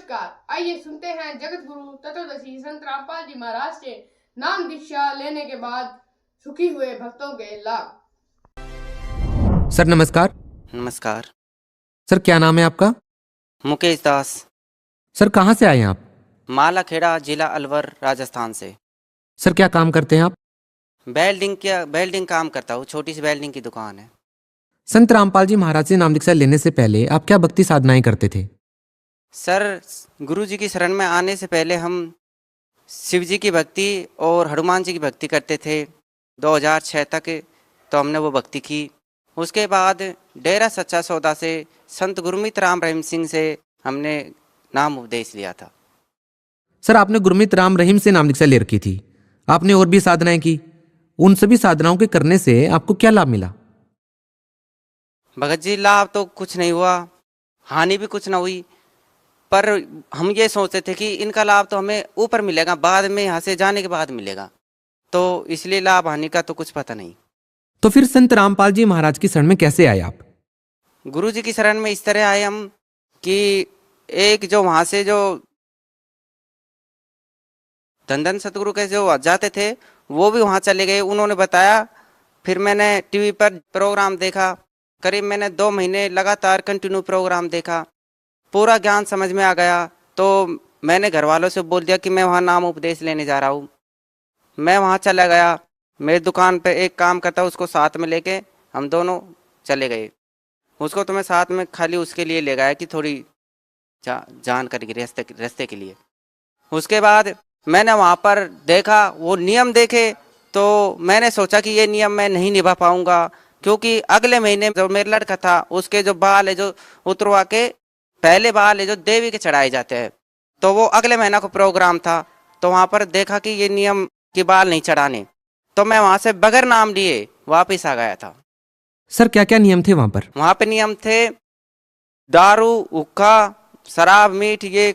नमस्कार। आइए सुनते हैं जगत गुरु तत्वदर्शी संत रामपाल जी महाराज से नाम दीक्षा लेने के बाद सुखी हुए भक्तों के लाभ। सर नमस्कार। नमस्कार। सर क्या नाम है आपका? मुकेश दास। सर कहाँ से आए हैं आप? मालाखेड़ा, जिला अलवर, राजस्थान से। सर क्या काम करते हैं आप? वेल्डिंग काम करता हूँ, छोटी सी वेल्डिंग की दुकान है। संत रामपाल जी महाराज से नाम दीक्षा लेने से पहले आप क्या भक्ति साधनाएं करते थे? सर, गुरु जी की शरण में आने से पहले हम शिव जी की भक्ति और हनुमान जी की भक्ति करते थे। 2006 तक तो हमने वो भक्ति की। उसके बाद डेरा सच्चा सौदा से संत गुरमीत राम रहीम सिंह से हमने नाम उपदेश लिया था। सर आपने गुरमीत राम रहीम से नाम दीक्षा ले रखी थी, आपने और भी साधनाएं की। उन सभी साधनाओं के करने से आपको क्या लाभ मिला? भगत जी, लाभ तो कुछ नहीं हुआ, हानि भी कुछ ना हुई। पर हम ये सोचते थे कि इनका लाभ तो हमें ऊपर मिलेगा, बाद में यहाँ से जाने के बाद मिलेगा, तो इसलिए लाभ हानि का तो कुछ पता नहीं। तो फिर संत रामपाल जी महाराज की शरण में कैसे आए आप? गुरु जी की शरण में इस तरह आए हम कि एक जो वहाँ से जो धन सतगुरु के जो जाते थे वो भी वहाँ चले गए, उन्होंने बताया। फिर मैंने टीवी पर प्रोग्राम देखा, करीब मैंने 2 महीने लगातार कंटिन्यू प्रोग्राम देखा, पूरा ज्ञान समझ में आ गया। तो मैंने घर वालों से बोल दिया कि मैं वहाँ नाम उपदेश लेने जा रहा हूँ। मैं वहाँ चला गया, मेरी दुकान पे एक काम करता, उसको साथ में लेके हम दोनों चले गए। उसको तो मैं साथ में खाली उसके लिए ले गया कि थोड़ी जानकारी की रास्ते के लिए। उसके बाद मैंने वहाँ पर देखा, वो नियम देखे, तो मैंने सोचा कि ये नियम मैं नहीं निभा पाऊँगा, क्योंकि अगले महीने जो मेरा लड़का था उसके जो बाल है जो उतरवा के, पहले बाल है जो देवी के चढ़ाए जाते हैं, तो वो अगले महीना को प्रोग्राम था। तो वहाँ पर देखा कि ये नियम कि बाल नहीं चढ़ाने, तो मैं वहाँ से बगैर नाम लिए वापस आ गया था। सर क्या क्या नियम थे वहां पर? वहाँ पे नियम थे, दारू, हुक्का, शराब, मीठ ये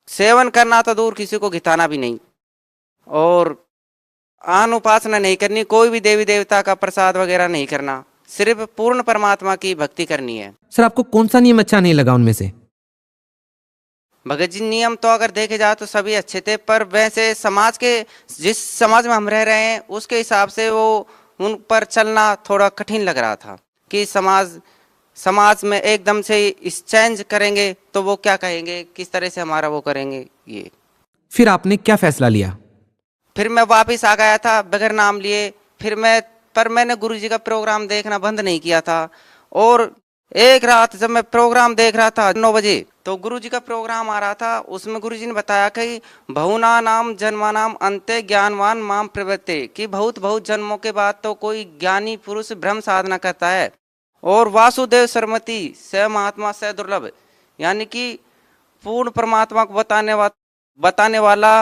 सेवन करना तो दूर, किसी को घिताना भी नहीं, और आन उपासना नहीं करनी, कोई भी देवी देवता का प्रसाद वगैरह नहीं करना, सिर्फ पूर्ण परमात्मा की भक्ति करनी है। सर आपको कौन सा नियम अच्छा नहीं लगा उनमें से? भगत जी, नियम तो अगर देखे जाए तो सभी अच्छे थे, पर वैसे समाज के, जिस समाज में हम रह रहे हैं उसके हिसाब से वो उन पर चलना थोड़ा कठिन लग रहा था कि समाज में एकदम से इस चेंज करेंगे तो वो क्या कहेंगे, किस तरह से हमारा वो करेंगे ये। फिर आपने क्या फैसला लिया? फिर मैं वापस आ गया था बगैर नाम लिए। पर मैंने गुरुजी का प्रोग्राम देखना बंद नहीं किया था। और एक रात जब मैं प्रोग्राम देख रहा था 9 बजे, तो गुरुजी का प्रोग्राम आ रहा था, उसमें गुरुजी ने बताया कि बहुना नाम जन्मा नाम अंते ज्ञानवान माम प्रवृत्ते, कि बहुत बहुत जन्मों के बाद तो कोई ज्ञानी पुरुष ब्रह्म साधना करता है, और वासुदेव सरमति स महात्मा स दुर्लभ, यानी कि पूर्ण परमात्मा को बताने वाला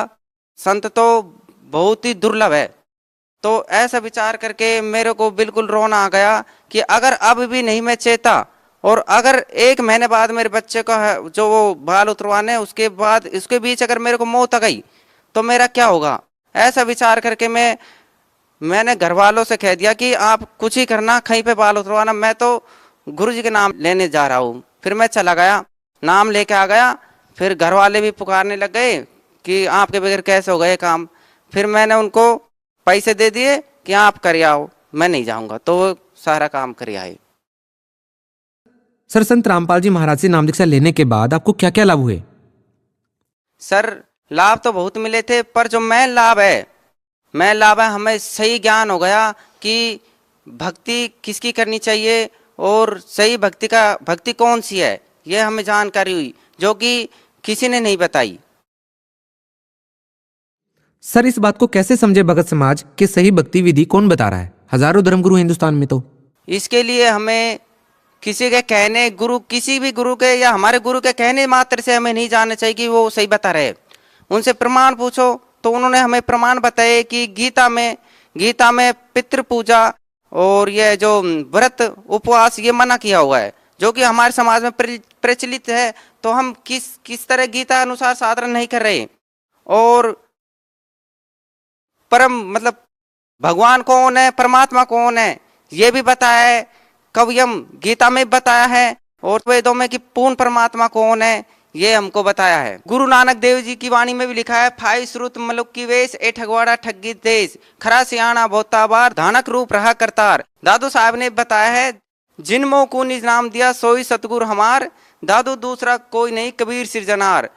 संत तो बहुत ही दुर्लभ है। तो ऐसा विचार करके मेरे को बिल्कुल रोना आ गया कि अगर अब भी नहीं मैं चेता, और अगर 1 महीने बाद मेरे बच्चे का जो वो बाल उतरवाने, उसके बाद इसके बीच अगर मेरे को मौत आ गई तो मेरा क्या होगा। ऐसा विचार करके मैंने घर वालों से कह दिया कि आप कुछ ही करना, कहीं पे बाल उतरवाना, मैं तो गुरु जी के नाम लेने जा रहा हूँ। फिर मैं चला गया, नाम लेके आ गया। फिर घर वाले भी पुकारने लग गए कि आपके बगैर कैसे हो गए काम। फिर मैंने उनको पैसे दे दिए कि आप कर आओ, मैं नहीं जाऊंगा, तो वो सारा काम कर आए। सर संत रामपाल जी महाराज से नाम दीक्षा लेने के बाद आपको क्या क्या लाभ हुए? सर, लाभ तो बहुत मिले थे, पर जो मेन लाभ है हमें सही ज्ञान हो गया कि भक्ति किसकी करनी चाहिए और सही भक्ति कौन सी है, ये हमें जानकारी हुई जो कि किसी ने नहीं बताई। सर इस बात को कैसे समझे भगत समाज कि सही भक्ति विधि कौन बता रहा है? हजारों धर्मगुरु हिंदुस्तान में। तो इसके लिए हमें किसी के कहने, किसी भी गुरु के या हमारे गुरु के कहने मात्र से हमें नहीं जानना चाहिए कि वो सही बता रहे। उनसे प्रमाण पूछो, तो उन्होंने हमें प्रमाण बताए कि गीता में पितृ पूजा और ये जो व्रत उपवास ये मना किया हुआ है, जो कि हमारे समाज में प्रचलित है। तो हम किस तरह गीता अनुसार साधना नहीं कर रहे। और परम मतलब भगवान कौन है, परमात्मा कौन है, ये भी बताया है। कवयम गीता में बताया है और वेदों में कि पूर्ण परमात्मा कौन है, ये हमको बताया है। गुरु नानक देव जी की वाणी में भी लिखा है, फाई श्रुत मलुक की वेश, ए ठगवाड़ा ठगी देश, खरा सियाणा बहुताबार, धानक रूप रहा करतार। दादू साहब ने बताया है, जिन मोह को निज नाम दिया सोई सतगुरु हमार, दादू दूसरा कोई नहीं कबीर सिरजनार।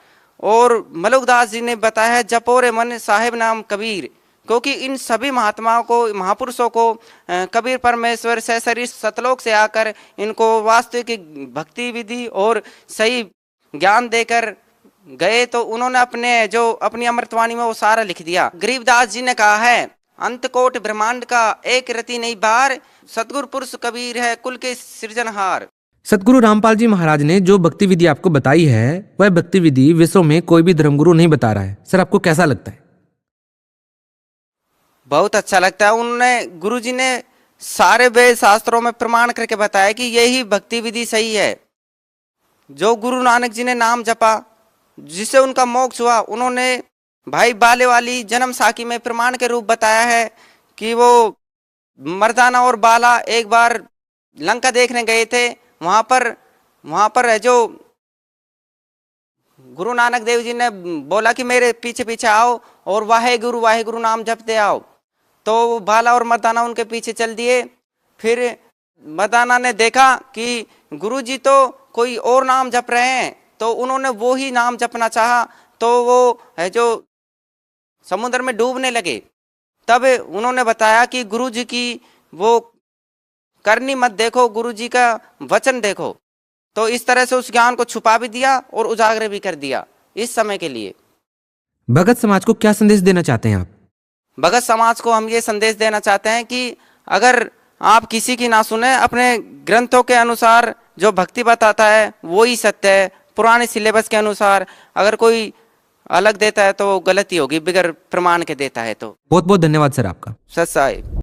और मलुकदास जी ने बताया है, जपोरे मन साहिब नाम कबीर, क्योंकि इन सभी महात्माओं को, महापुरुषों को कबीर परमेश्वर से शरीर सतलोक से आकर इनको वास्तविक भक्ति विधि और सही ज्ञान देकर गए, तो उन्होंने अपनी अमृतवाणी में वो सारा लिख दिया। गरीबदास जी ने कहा है, अंतकोट ब्रह्मांड का एक रति नहीं बार, सतगुरु पुरुष कबीर है कुल के सृजनहार। सतगुरु रामपाल जी महाराज ने जो भक्ति विधि आपको बताई है, वह भक्ति विधि विश्व में कोई भी धर्मगुरु नहीं बता रहा है। सर, आपको कैसा लगता है? बहुत अच्छा लगता है। उन्होंने, गुरु जी ने सारे वेद शास्त्रों में प्रमाण करके बताया कि यही भक्ति विधि सही है। जो गुरु नानक जी ने नाम जपा, जिससे उनका मोक्ष हुआ, उन्होंने भाई बाले वाली जन्म साखी में प्रमाण के रूप बताया है कि वो मर्दाना और बाला एक बार लंका देखने गए थे। वहां पर है जो गुरु नानक देव जी ने बोला कि मेरे पीछे पीछे आओ और वाहे गुरु नाम जपते आओ। तो बाला और मर्दाना उनके पीछे चल दिए। फिर मर्दाना ने देखा कि गुरु जी तो कोई और नाम जप रहे हैं, तो उन्होंने वो ही नाम जपना चाहा, तो वो है जो समुद्र में डूबने लगे। तब उन्होंने बताया कि गुरु जी की वो करनी मत देखो, गुरु जी का वचन देखो। तो इस तरह से उस ज्ञान को छुपा भी दिया और उजागर भी कर दिया इस समय के लिए। भगत समाज को क्या संदेश देना चाहते हैं आप? भगत समाज को हम ये संदेश देना चाहते हैं कि अगर आप किसी की ना सुने, अपने ग्रंथों के अनुसार जो भक्ति बताता है वो ही सत्य है। पुराने सिलेबस के अनुसार अगर कोई अलग देता है तो वो गलती होगी, बिगर प्रमाण के देता है तो। बहुत बहुत धन्यवाद सर आपका। सत साहिब।